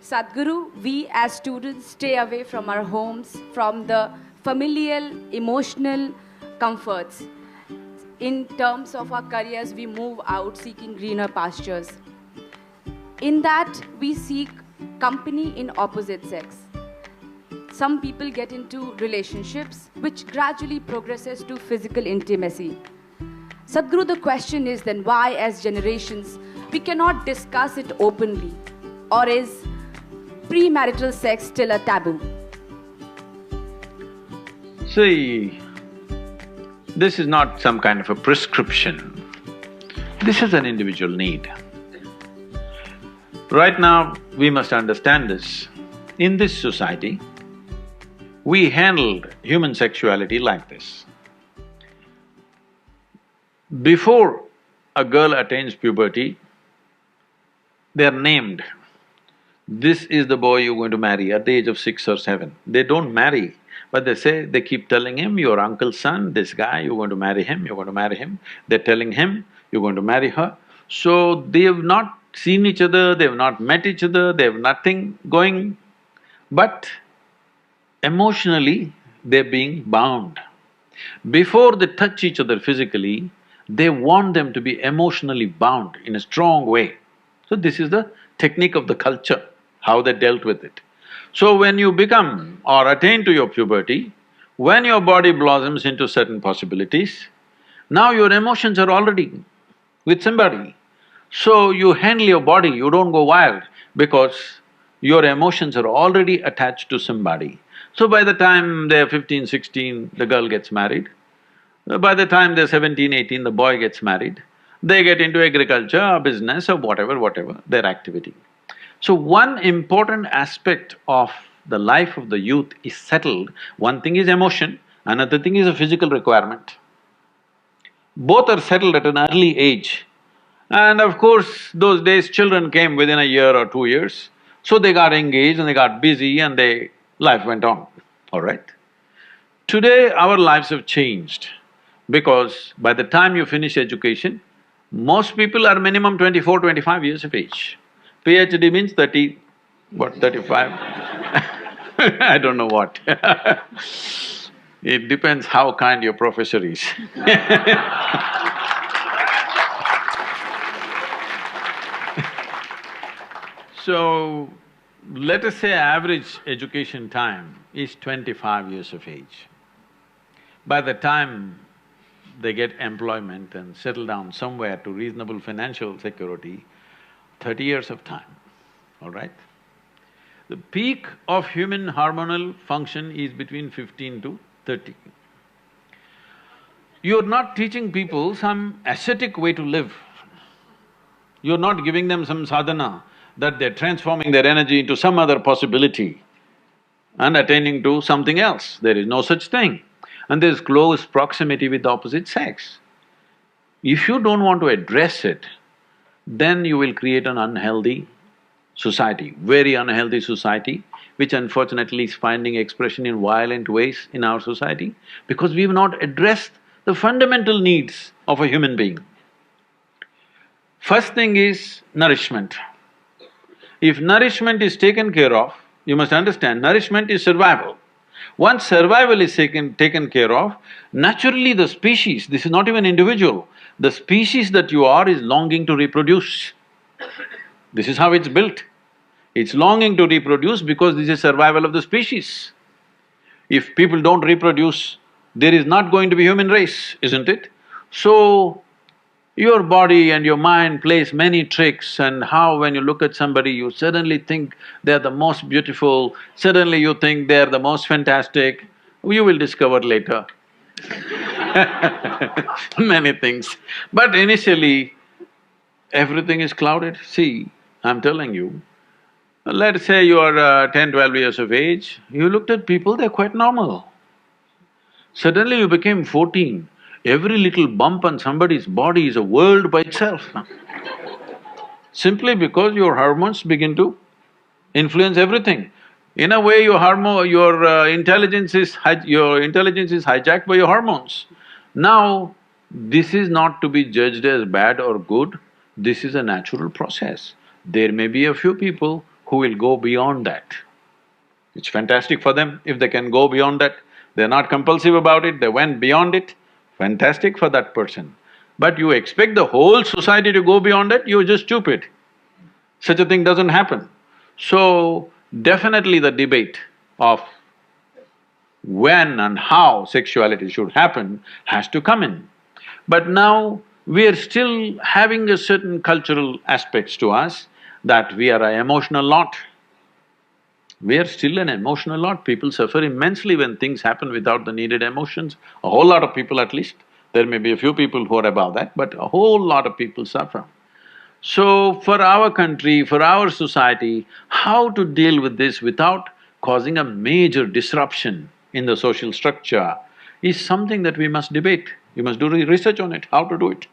Sadhguru, we as students stay away from our homes, from the familial, emotional comforts. In terms of our careers, we move out seeking greener pastures. In that, we seek company in opposite sex. Some people get into relationships which gradually progresses to physical intimacy. Sadhguru, the question is then why, as generations, we cannot discuss it openly? Or is premarital sex still a taboo? See, this is not some kind of a prescription. This is an individual need. Right now, we must understand this. In this society, we handled human sexuality like this. Before a girl attains puberty, they are named. This is the boy you're going to marry at the age of 6 or 7. They don't marry, but they keep telling him, your uncle's son, this guy, you're going to marry him, you're going to marry him. They're telling him, you're going to marry her. So they have not seen each other, they have not met each other, they have nothing going, but emotionally they're being bound. Before they touch each other physically, they want them to be emotionally bound in a strong way. So this is the technique of the culture, how they dealt with it. So when you become or attain to your puberty, when your body blossoms into certain possibilities, now your emotions are already with somebody. So you handle your body, you don't go wild because your emotions are already attached to somebody. So by the time they're 15, 16, the girl gets married. By the time they're 17, 18, the boy gets married. They get into agriculture or business or whatever, their activity. So one important aspect of the life of the youth is settled. One thing is emotion, another thing is a physical requirement. Both are settled at an early age. And of course, those days children came within a year or 2 years, so they got engaged and they got busy and life went on, all right? Today, our lives have changed because by the time you finish education, most people are minimum 24, 25 years of age. PhD means 30, what, 35? I don't know what It depends how kind your professor is So, let us say average education time is 25 years of age. By the time they get employment and settle down somewhere to reasonable financial security, 30 years of time, all right? The peak of human hormonal function is between 15 to 30. You're not teaching people some ascetic way to live. You're not giving them some sadhana that they're transforming their energy into some other possibility and attaining to something else. There is no such thing. And there's close proximity with the opposite sex. If you don't want to address it, then you will create an unhealthy society, very unhealthy society, which unfortunately is finding expression in violent ways in our society because we've not addressed the fundamental needs of a human being. First thing is nourishment. If nourishment is taken care of, you must understand, nourishment is survival. Once survival is taken care of, naturally the species, this is not even individual, the species that you are is longing to reproduce. This is how it's built. It's longing to reproduce because this is survival of the species. If people don't reproduce, there is not going to be human race, isn't it? So, your body and your mind plays many tricks, and how when you look at somebody, you suddenly think they're the most beautiful, suddenly you think they're the most fantastic, you will discover later many things. But initially, everything is clouded. See, I'm telling you, let's say you are 10, 12 years of age, you looked at people, they're quite normal. Suddenly you became 14, every little bump on somebody's body is a world by itself simply because your hormones begin to influence everything. In a way, your intelligence is hijacked by your hormones. Now, this is not to be judged as bad or good, this is a natural process. There may be a few people who will go beyond that. It's fantastic for them if they can go beyond that. They're not compulsive about it, they went beyond it, fantastic for that person. But you expect the whole society to go beyond it, you're just stupid. Such a thing doesn't happen. So, definitely the debate of when and how sexuality should happen has to come in. But now, we are still having a certain cultural aspects to us that we are an emotional lot. We are still an emotional lot. People suffer immensely when things happen without the needed emotions. A whole lot of people at least. There may be a few people who are above that, but a whole lot of people suffer. So, for our country, for our society, how to deal with this without causing a major disruption in the social structure is something that we must debate. We must do research on it, how to do it.